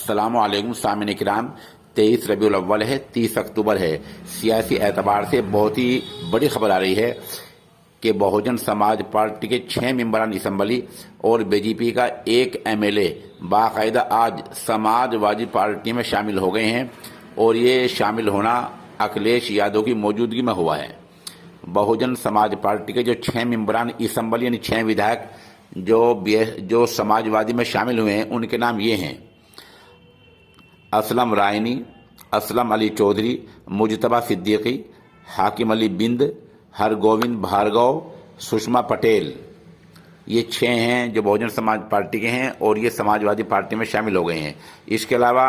अस्सलामुअलैकुम सामिन किराम। 23 रबीउल अव्वल है, 30 अक्टूबर है। सियासी एतबार से बहुत ही बड़ी खबर आ रही है कि बहुजन समाज पार्टी के 6 मेंबरान असम्बली और बीजेपी का एक एमएलए बाकायदा आज समाजवादी पार्टी में शामिल हो गए हैं और ये शामिल होना अखिलेश यादव की मौजूदगी में हुआ है। बहुजन समाज पार्टी के जो 6 मेंबरान असम्बली यानी 6 विधायक जो समाजवादी में शामिल हुए हैं, उनके नाम ये हैं: असलम रायनी, असलम अली चौधरी, मुजतबा सिद्दीकी, हाकिम अली बिंद, हरगोविंद भार्गव, सुषमा पटेल। ये 6 हैं जो बहुजन समाज पार्टी के हैं और ये समाजवादी पार्टी में शामिल हो गए हैं। इसके अलावा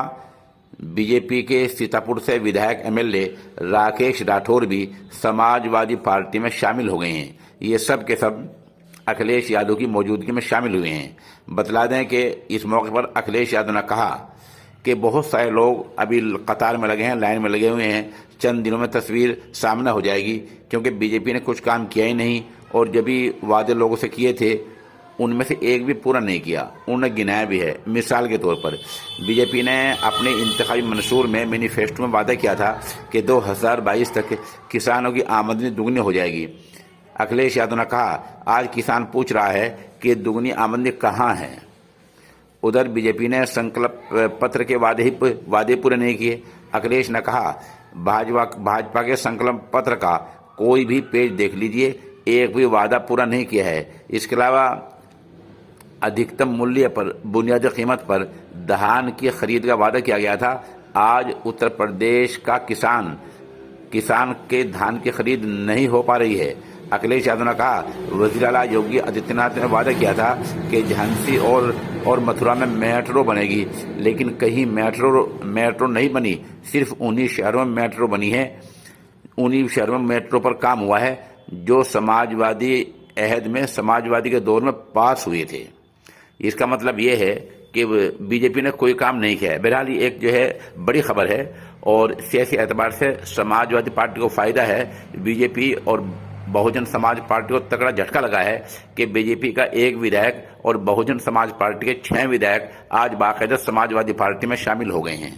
बीजेपी के सीतापुर से विधायक एमएलए राकेश राठौर भी समाजवादी पार्टी में शामिल हो गए हैं। ये सब के सब अखिलेश यादव की मौजूदगी में शामिल हुए हैं। बतला दें कि इस मौके पर अखिलेश यादव ने कहा कि बहुत सारे लोग अभी कतार में लगे हैं, लाइन में लगे हुए हैं। चंद दिनों में तस्वीर सामने हो जाएगी, क्योंकि बीजेपी ने कुछ काम किया ही नहीं और जब भी वादे लोगों से किए थे उनमें से एक भी पूरा नहीं किया, उन्होंने गिनाया भी है। मिसाल के तौर पर बीजेपी ने अपने इंतखाबी मंशूर में मैनिफेस्टो में वादा किया था कि 2022 तक किसानों की आमदनी दुगनी हो जाएगी। अखिलेश यादव ने कहा आज किसान पूछ रहा है कि दुगनी आमदनी कहाँ है। उधर बीजेपी ने संकल्प पत्र के वादे पूरे नहीं किए। अखिलेश ने कहा भाजपा के संकल्प पत्र का कोई भी पेज देख लीजिए, एक भी वादा पूरा नहीं किया है। इसके अलावा अधिकतम मूल्य पर बुनियादी कीमत पर धान की खरीद का वादा किया गया था। आज उत्तर प्रदेश का किसान के धान की खरीद नहीं हो पा रही है। अखिलेश यादव ने कहा वज़ीर आला योगी आदित्यनाथ ने वादा किया था कि झांसी और मथुरा में मेट्रो बनेगी, लेकिन कहीं मेट्रो नहीं बनी। सिर्फ उन्हीं शहरों में मेट्रो बनी है, उन्हीं शहरों में मेट्रो पर काम हुआ है जो समाजवादी अहद में समाजवादी के दौर में पास हुए थे। इसका मतलब ये है कि बीजेपी ने कोई काम नहीं किया है। बहरहाल ये एक जो है बड़ी खबर है और सियासी एतबार से समाजवादी पार्टी को फायदा है। बीजेपी और बहुजन समाज पार्टी को तगड़ा झटका लगा है कि बीजेपी का एक विधायक और बहुजन समाज पार्टी के 6 विधायक आज बाकायदा समाजवादी पार्टी में शामिल हो गए हैं।